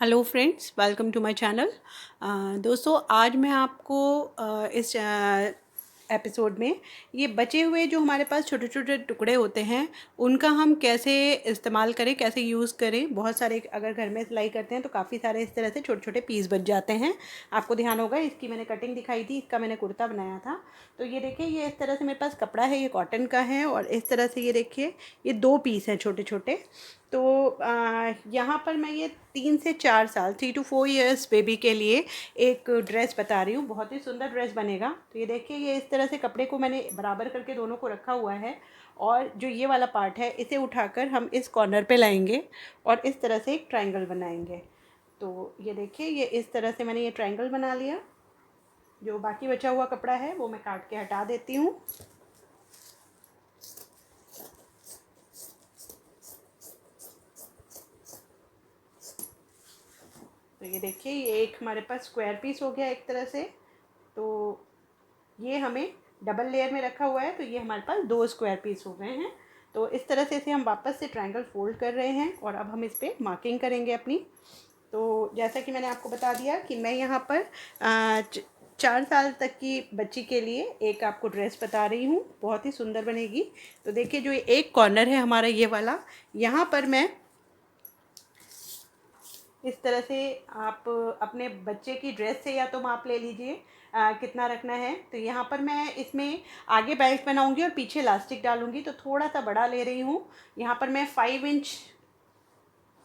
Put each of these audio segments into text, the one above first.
Hello friends, welcome to my channel. दोस्तों, आज मैं आपको इस एपिसोड में ये बचे हुए जो हमारे पास छोटे छोटे टुकड़े होते हैं उनका हम कैसे इस्तेमाल करें, कैसे यूज़ करें। बहुत सारे अगर घर में सिलाई करते हैं तो काफ़ी सारे इस तरह से छोटे छोटे पीस बच जाते हैं। आपको ध्यान होगा, इसकी मैंने कटिंग दिखाई थी, इसका मैंने कुर्ता बनाया था। तो ये देखिए, ये इस तरह से मेरे पास कपड़ा है, ये कॉटन का है और इस तरह से ये देखिए, ये 2 पीस हैं छोटे छोटे। तो यहाँ पर मैं ये 3 से 4 साल 3 to 4 years बेबी के लिए एक ड्रेस बता रही हूँ। बहुत ही सुंदर ड्रेस बनेगा। तो ये देखिए, ये इस तरह से कपड़े को मैंने बराबर करके दोनों को रखा हुआ है और जो ये वाला पार्ट है इसे उठाकर हम इस कॉर्नर पे लाएंगे और इस तरह से एक ट्रायंगल बनाएंगे। तो ये देखिए, ये इस तरह से मैंने ये ट्रायंगल बना लिया। जो बाकी बचा हुआ कपड़ा है वो मैं काट के हटा देती हूँ। तो ये देखिए, ये एक हमारे पास स्क्वायर पीस हो गया एक तरह से। तो ये हमें डबल लेयर में रखा हुआ है, तो ये हमारे पास 2 स्क्वायर पीस हो गए हैं। तो इस तरह से इसे हम वापस से ट्रायंगल फोल्ड कर रहे हैं और अब हम इस पर मार्किंग करेंगे अपनी। तो जैसा कि मैंने आपको बता दिया कि मैं यहाँ पर 4 साल तक की बच्ची के लिए एक आपको ड्रेस बता रही हूँ, बहुत ही सुंदर बनेगी। तो देखिए, जो एक कॉर्नर है हमारा ये वाला, यहाँ पर मैं इस तरह से, आप अपने बच्चे की ड्रेस से या तो माप ले लीजिए कितना रखना है। तो यहाँ पर मैं इसमें आगे बेल्ट बनाऊंगी और पीछे इलास्टिक डालूंगी, तो थोड़ा सा बड़ा ले रही हूँ। यहाँ पर मैं 5 इंच,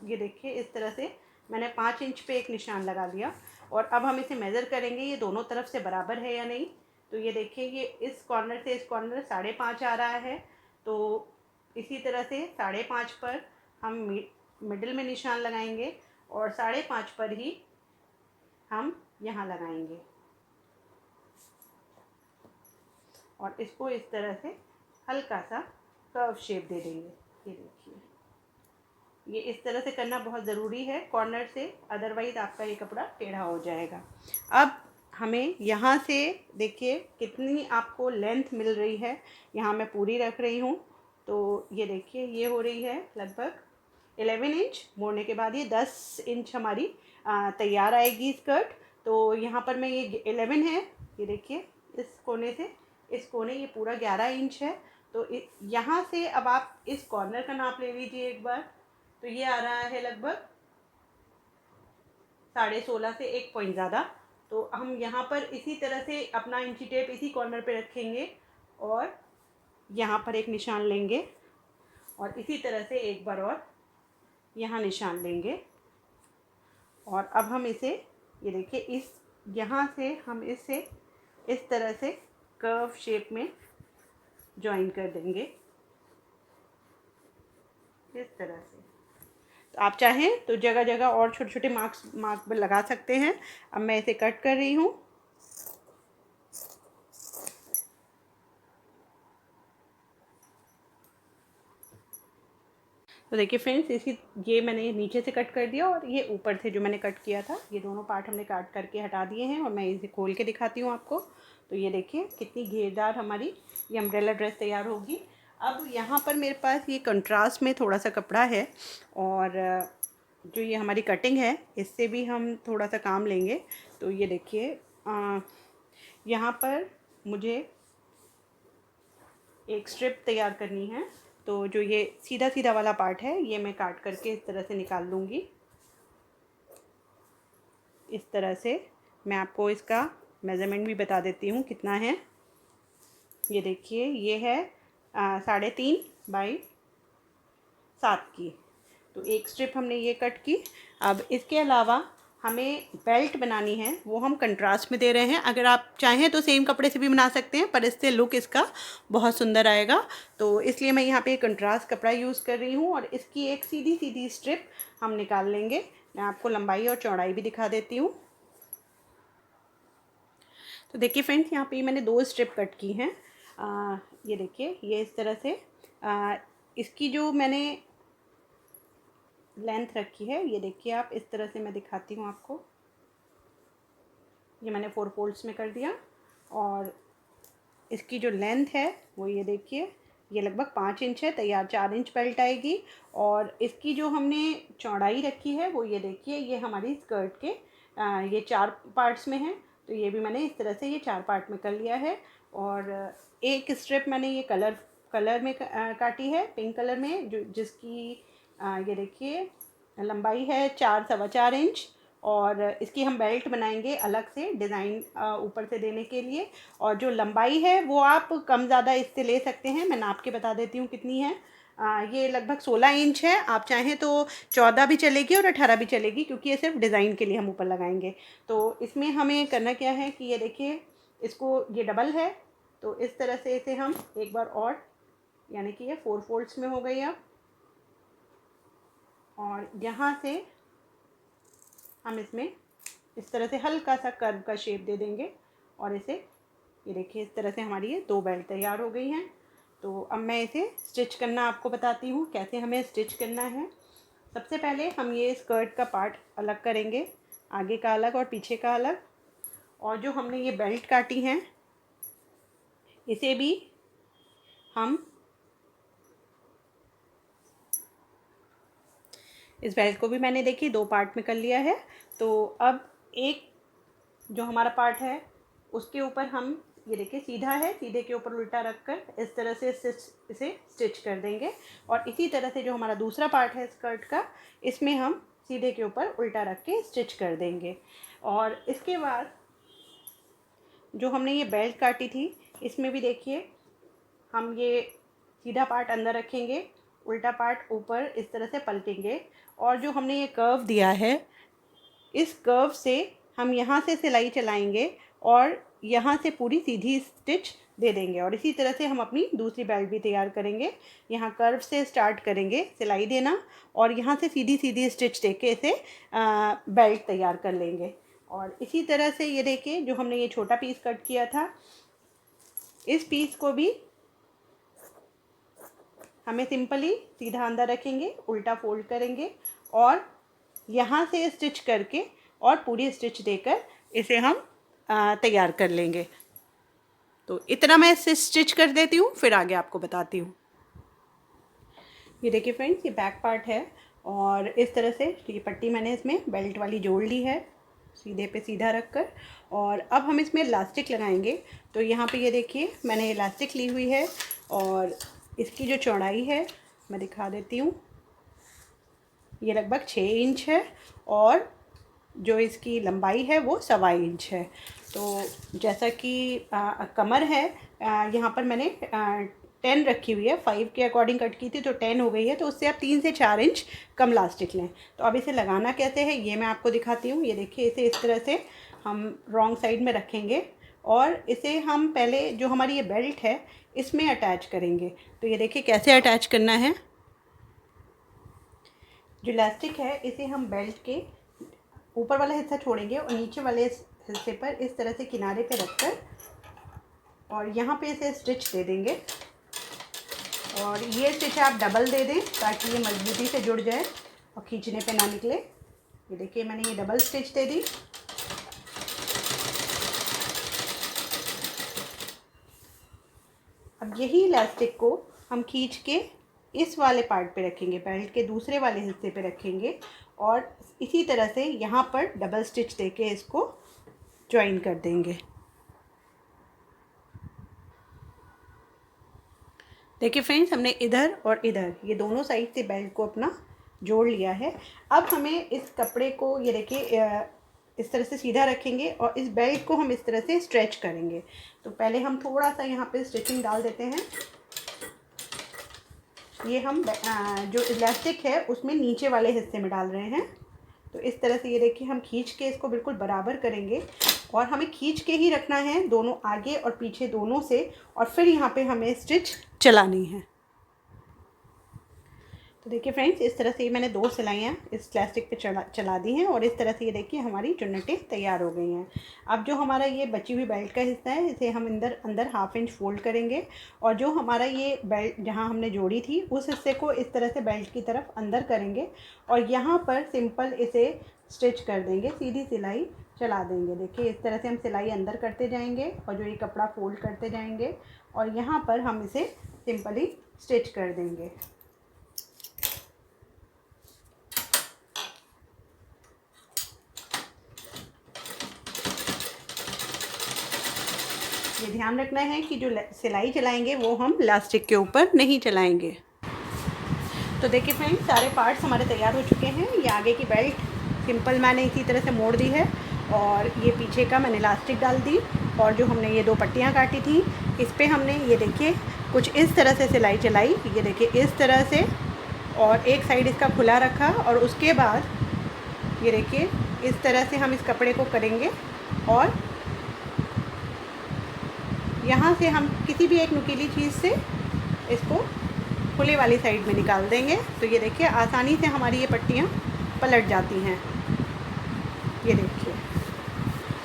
ये देखिए इस तरह से मैंने 5 इंच पे एक निशान लगा लिया। और अब हम इसे मेज़र करेंगे ये दोनों तरफ से बराबर है या नहीं। तो ये देखिए, ये इस कॉर्नर से इस कॉर्नर 5.5 आ रहा है। तो इसी तरह से 5.5 पर हम मिडिल में निशान लगाएंगे और 5.5 पर ही हम यहाँ लगाएंगे और इसको इस तरह से हल्का सा कर्व शेप दे देंगे। ये देखिए, ये इस तरह से करना बहुत ज़रूरी है कॉर्नर से, अदरवाइज़ आपका ये कपड़ा टेढ़ा हो जाएगा। अब हमें यहाँ से देखिए कितनी आपको लेंथ मिल रही है, यहाँ मैं पूरी रख रही हूँ। तो ये देखिए, ये हो रही है लगभग 11 इंच। मोड़ने के बाद ये 10 इंच हमारी तैयार आएगी स्कर्ट। तो यहाँ पर मैं, ये 11 है, ये देखिए इस कोने से इस कोने ये पूरा 11 इंच है। तो यहाँ से अब आप इस कॉर्नर का नाप ले लीजिए एक बार। तो ये आ रहा है लगभग 16.5 से 1 पॉइंट ज़्यादा। तो हम यहाँ पर इसी तरह से अपना इंची टेप इसी कॉर्नर पे रखेंगे और यहाँ पर एक निशान लेंगे और इसी तरह से एक बार और यहाँ निशान लेंगे। और अब हम इसे, ये देखिए, इस यहाँ से हम इसे इस तरह से कर्व शेप में जॉइन कर देंगे इस तरह से। तो आप चाहें तो जगह जगह और छोटे छोटे मार्क लगा सकते हैं। अब मैं इसे कट कर रही हूँ। तो देखिए फ्रेंड्स, ये मैंने नीचे से कट कर दिया और ये ऊपर से जो मैंने कट किया था, ये दोनों पार्ट हमने काट करके हटा दिए हैं और मैं इसे खोल के दिखाती हूँ आपको। तो ये देखिए कितनी घेरदार हमारी ये अम्ब्रेला ड्रेस तैयार होगी। अब यहाँ पर मेरे पास ये कंट्रास्ट में थोड़ा सा कपड़ा है और जो ये हमारी कटिंग है इससे भी हम थोड़ा सा काम लेंगे। तो ये देखिए, यहाँ पर मुझे एक स्ट्रिप तैयार करनी है। तो जो ये सीधा सीधा वाला पार्ट है ये मैं काट करके इस तरह से निकाल लूँगी। इस तरह से मैं आपको इसका मेज़रमेंट भी बता देती हूँ कितना है। ये देखिए, ये है 3.5 बाई 7 की। तो एक स्ट्रिप हमने ये कट की। अब इसके अलावा हमें बेल्ट बनानी है, वो हम कंट्रास्ट में दे रहे हैं। अगर आप चाहें तो सेम कपड़े से भी बना सकते हैं, पर इससे लुक इसका बहुत सुंदर आएगा। तो इसलिए मैं यहाँ पे कंट्रास्ट कपड़ा यूज़ कर रही हूँ और इसकी एक सीधी सीधी स्ट्रिप हम निकाल लेंगे। मैं आपको लंबाई और चौड़ाई भी दिखा देती हूँ। तो देखिए फ्रेंड्स, यहाँ पे मैंने 2 स्ट्रिप कट की हैं। ये देखिए, ये इस तरह से इसकी जो मैंने लेंथ रखी है, ये देखिए आप, इस तरह से मैं दिखाती हूँ आपको। ये मैंने 4 फोल्ड्स में कर दिया और इसकी जो लेंथ है वो ये देखिए ये लगभग 5 इंच है, तैयार 4 इंच बेल्ट आएगी। और इसकी जो हमने चौड़ाई रखी है वो ये देखिए, ये हमारी स्कर्ट के ये 4 पार्ट्स में है। तो ये भी मैंने इस तरह से ये 4 पार्ट में कर लिया है। और एक स्ट्रिप मैंने ये कलर में काटी है, पिंक कलर में, जो जिसकी ये देखिए लंबाई है 4 सवा 4 इंच। और इसकी हम बेल्ट बनाएंगे अलग से डिज़ाइन ऊपर से देने के लिए। और जो लंबाई है वो आप कम ज़्यादा इससे ले सकते हैं, मैं नाप के बता देती हूँ कितनी है। ये लगभग 16 इंच है, आप चाहें तो 14 भी चलेगी और 18 भी चलेगी, क्योंकि ये सिर्फ डिज़ाइन के लिए हम ऊपर लगाएंगे। तो इसमें हमें करना क्या है कि ये देखिए, इसको ये डबल है, तो इस तरह से इसे हम एक बार और, यानी कि ये 4 फोल्ड्स में हो गई अब। और यहाँ से हम इसमें इस तरह से हल्का सा कर्व का शेप दे देंगे। और इसे ये देखिए, इस तरह से हमारी ये 2 बेल्ट तैयार हो गई हैं। तो अब मैं इसे स्टिच करना आपको बताती हूँ, कैसे हमें स्टिच करना है। सबसे पहले हम ये स्कर्ट का पार्ट अलग करेंगे, आगे का अलग और पीछे का अलग। और जो हमने ये बेल्ट काटी हैं इसे भी हम, इस बेल्ट को भी मैंने देखिए 2 पार्ट में कर लिया है। तो अब एक जो हमारा पार्ट है उसके ऊपर हम ये देखिए सीधा है, सीधे के ऊपर उल्टा रखकर इस तरह से इसे स्टिच कर देंगे। और इसी तरह से जो हमारा दूसरा पार्ट है स्कर्ट का, इसमें हम सीधे के ऊपर उल्टा रख के स्टिच कर देंगे। और इसके बाद जो हमने ये बेल्ट काटी थी, इसमें भी देखिए हम ये सीधा पार्ट अंदर रखेंगे, उल्टा पार्ट ऊपर इस तरह से पलटेंगे। और जो हमने ये कर्व दिया है, इस कर्व से हम यहाँ से सिलाई चलाएंगे और यहाँ से पूरी सीधी स्टिच दे देंगे। और इसी तरह से हम अपनी दूसरी बेल्ट भी तैयार करेंगे। यहाँ कर्व से स्टार्ट करेंगे सिलाई देना, और यहाँ से सीधी सीधी स्टिच दे के इसे बेल्ट तैयार कर लेंगे। और इसी तरह से ये देखिए, जो हमने ये छोटा पीस कट किया था, इस पीस को भी हमें सिंपली सीधा अंदर रखेंगे, उल्टा फोल्ड करेंगे और यहाँ से स्टिच करके और पूरी स्टिच देकर इसे हम तैयार कर लेंगे। तो इतना मैं इसे स्टिच कर देती हूँ, फिर आगे आपको बताती हूँ। ये देखिए फ्रेंड्स, ये बैक पार्ट है और इस तरह से ये पट्टी मैंने इसमें बेल्ट वाली जोड़ ली है, सीधे पे सीधा रख कर। और अब हम इसमें इलास्टिक लगाएंगे। तो यहाँ पे ये देखिए, मैंने इलास्टिक ली हुई है और इसकी जो चौड़ाई है मैं दिखा देती हूँ, ये लगभग 6 इंच है और जो इसकी लंबाई है वो 1.25 इंच है। तो जैसा कि कमर है, यहाँ पर मैंने 10 रखी हुई है, 5 के अकॉर्डिंग कट की थी तो 10 हो गई है, तो उससे आप 3 से 4 इंच कम इलास्टिक लें। तो अब इसे लगाना कैसे है ये मैं आपको दिखाती हूँ। ये देखिए, इसे इस तरह से हम रॉन्ग साइड में रखेंगे और इसे हम पहले जो हमारी ये बेल्ट है इसमें अटैच करेंगे। तो ये देखिए कैसे अटैच करना है। जो इलास्टिक है इसे हम बेल्ट के ऊपर वाला हिस्सा छोड़ेंगे और नीचे वाले हिस्से पर इस तरह से किनारे पे रखकर और यहाँ पे इसे स्टिच दे देंगे। और ये स्टिच आप डबल दे दें ताकि ये मजबूती से जुड़ जाए और खींचने पे ना निकले। ये देखिए, मैंने ये डबल स्टिच दे दी। अब यही इलास्टिक को हम खींच के इस वाले पार्ट पे रखेंगे, बेल्ट के दूसरे वाले हिस्से पे रखेंगे और इसी तरह से यहाँ पर डबल स्टिच देके इसको ज्वाइन कर देंगे। देखिए फ्रेंड्स, हमने इधर और इधर ये दोनों साइड से बेल्ट को अपना जोड़ लिया है। अब हमें इस कपड़े को ये देखिए इस तरह से सीधा रखेंगे और इस बेल्ट को हम इस तरह से स्ट्रेच करेंगे। तो पहले हम थोड़ा सा यहाँ पे स्टिचिंग डाल देते हैं। ये हम जो इलास्टिक है उसमें नीचे वाले हिस्से में डाल रहे हैं। तो इस तरह से ये देखिए, हम खींच के इसको बिल्कुल बराबर करेंगे और हमें खींच के ही रखना है दोनों आगे और पीछे दोनों से, और फिर यहाँ पे हमें स्टिच चलानी है। तो देखिए फ्रेंड्स, इस तरह से ये मैंने 2 सिलाइयाँ इस इलास्टिक पे चला दी हैं और इस तरह से ये देखिए हमारी चुन्नटें तैयार हो गई हैं। अब जो हमारा ये बची हुई बेल्ट का हिस्सा है इसे हम अंदर 1/2 इंच फोल्ड करेंगे और जो हमारा ये बेल्ट जहाँ हमने जोड़ी थी उस हिस्से को इस तरह से बेल्ट की तरफ अंदर करेंगे और यहाँ पर सिंपल इसे स्टिच कर देंगे, सीधी सिलाई चला देंगे। देखिए, इस तरह से हम सिलाई अंदर करते जाएंगे और जो ये कपड़ा फोल्ड करते जाएंगे और यहाँ पर हम इसे सिंपली स्टिच कर देंगे। ये ध्यान रखना है कि जो सिलाई चलाएंगे वो हम इलास्टिक के ऊपर नहीं चलाएंगे। तो देखिए फ्रेंड्स, सारे पार्ट्स हमारे तैयार हो चुके हैं। ये आगे की बेल्ट सिंपल मैंने इसी तरह से मोड़ दी है और ये पीछे का मैंने इलास्टिक डाल दी और जो हमने ये 2 पट्टियाँ काटी थी इस पर हमने ये देखिए कुछ इस तरह से सिलाई चलाई। ये देखिए इस तरह से, और एक साइड इसका खुला रखा और उसके बाद ये देखिए इस तरह से हम इस कपड़े को करेंगे और यहाँ से हम किसी भी एक नुकीली चीज़ से इसको खुले वाली साइड में निकाल देंगे। तो ये देखिए आसानी से हमारी ये पट्टियाँ पलट जाती हैं। ये देखिए,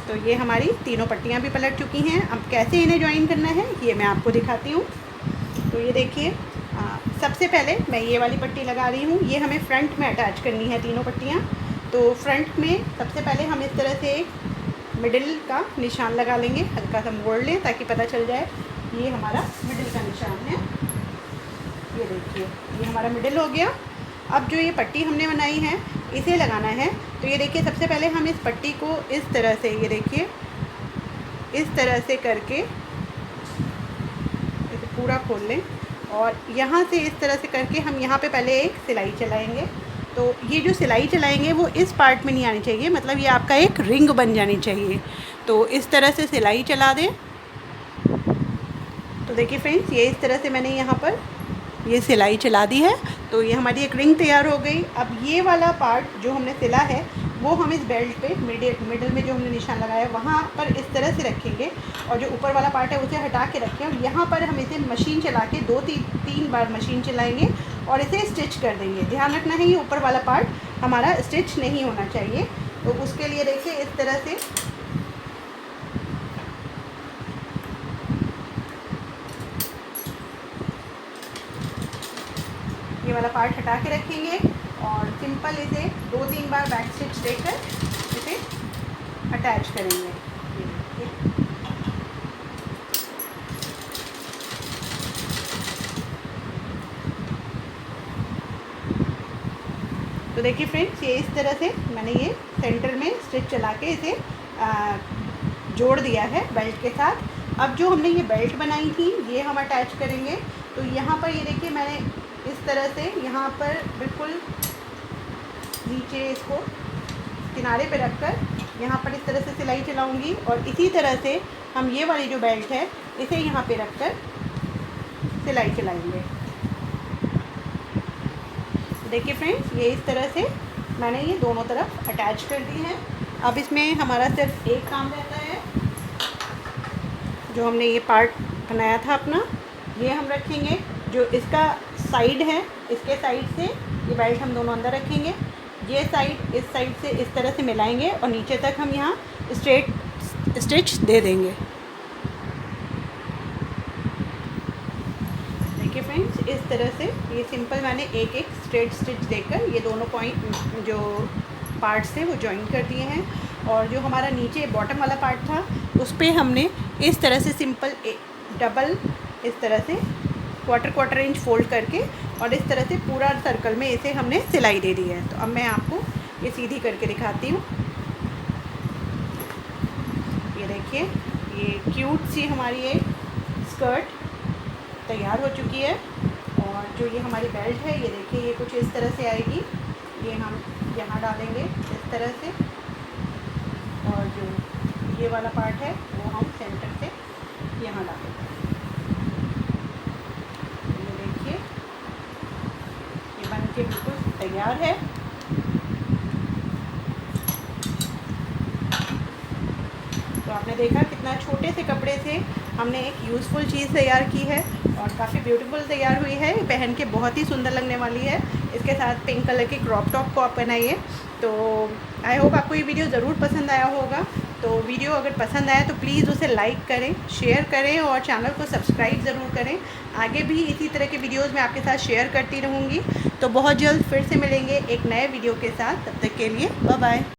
तो ये हमारी तीनों पट्टियाँ भी पलट चुकी हैं। अब कैसे इन्हें ज्वाइन करना है ये मैं आपको दिखाती हूँ। तो ये देखिए सबसे पहले मैं ये वाली पट्टी लगा रही हूँ। ये हमें फ्रंट में अटैच करनी है तीनों पट्टियाँ। तो फ्रंट में सबसे पहले हम इस तरह से एक मिडिल का निशान लगा लेंगे, हल्का सा मोड़ लें ताकि पता चल जाए ये हमारा मिडिल का निशान है। ये देखिए ये हमारा मिडिल हो गया। अब जो ये पट्टी हमने बनाई है इसे लगाना है। तो ये देखिए सबसे पहले हम इस पट्टी को इस तरह से, ये देखिए इस तरह से करके इसे पूरा खोल लें और यहाँ से इस तरह से करके हम यहाँ पे पहले एक सिलाई चलाएंगे। तो ये जो सिलाई चलाएंगे वो इस पार्ट में नहीं आनी चाहिए, मतलब ये आपका एक रिंग बन जानी चाहिए। तो इस तरह से सिलाई चला दें। तो देखिए फ्रेंड्स, ये इस तरह से मैंने यहाँ पर ये सिलाई चला दी है। तो ये हमारी एक रिंग तैयार हो गई। अब ये वाला पार्ट जो हमने सिला है वो हम इस बेल्ट पे मिडिल में जो हमने निशान लगाया वहाँ पर इस तरह से रखेंगे और जो ऊपर वाला पार्ट है उसे हटा के रखें और यहाँ पर हम इसे मशीन चला के 2-3 बार मशीन चलाएंगे और इसे स्टिच कर देंगे। ध्यान रखना है ये ऊपर वाला पार्ट हमारा स्टिच नहीं होना चाहिए। तो उसके लिए देखिए इस तरह से ये वाला पार्ट हटा के रखेंगे और सिंपल इसे 2-3 बार बैक स्टिच देकर इसे अटैच करेंगे। तो देखिए फ्रेंड्स, ये इस तरह से मैंने ये सेंटर में स्टिच चला के इसे जोड़ दिया है बेल्ट के साथ। अब जो हमने ये बेल्ट बनाई थी ये हम अटैच करेंगे। तो यहाँ पर ये देखिए मैंने इस तरह से यहाँ पर बिल्कुल नीचे इसको किनारे पे रखकर यहाँ पर इस तरह से सिलाई चलाऊंगी और इसी तरह से हम ये वाली जो बेल्ट है इसे यहाँ पे रखकर सिलाई चलाएंगे। देखिए फ्रेंड्स, ये इस तरह से मैंने ये दोनों तरफ अटैच कर दी है। अब इसमें हमारा सिर्फ एक काम रहता है, जो हमने ये पार्ट बनाया था अपना ये हम रखेंगे। जो इसका साइड है इसके साइड से ये बेल्ट हम दोनों अंदर रखेंगे। ये साइड इस साइड से इस तरह से मिलाएंगे और नीचे तक हम यहाँ स्ट्रेट स्टिच दे देंगे। देखिए फ्रेंड्स, इस तरह से ये सिंपल मैंने एक स्ट्रेट स्टिच देकर ये दोनों पॉइंट जो पार्ट्स थे वो जॉइन कर दिए हैं। और जो हमारा नीचे बॉटम वाला पार्ट था उस पर हमने इस तरह से सिंपल डबल इस तरह से क्वार्टर इंच फोल्ड करके और इस तरह से पूरा सर्कल में इसे हमने सिलाई दे दी है। तो अब मैं आपको ये सीधी करके दिखाती हूँ। ये देखिए ये क्यूट सी हमारी एक स्कर्ट तैयार हो चुकी है। और जो ये हमारी बेल्ट है ये देखिए ये कुछ इस तरह से आएगी। ये हम यहाँ डालेंगे इस तरह से और जो ये वाला पार्ट है वो हम सेंटर से यहाँ डालेंगे। ये बिल्कुल तैयार है। तो आपने देखा कितना छोटे से कपड़े से हमने एक यूज़फुल चीज़ तैयार की है और काफ़ी ब्यूटीफुल तैयार हुई है। पहन के बहुत ही सुंदर लगने वाली है। इसके साथ पिंक कलर की क्रॉप टॉप को आप बनाइए। तो आई होप आपको ये वीडियो ज़रूर पसंद आया होगा। तो वीडियो अगर पसंद आए तो प्लीज़ उसे लाइक करें, शेयर करें और चैनल को सब्सक्राइब ज़रूर करें। आगे भी इसी तरह के वीडियोज़ मैं आपके साथ शेयर करती रहूँगी। तो बहुत जल्द फिर से मिलेंगे एक नए वीडियो के साथ। तब तक के लिए बाय बाय।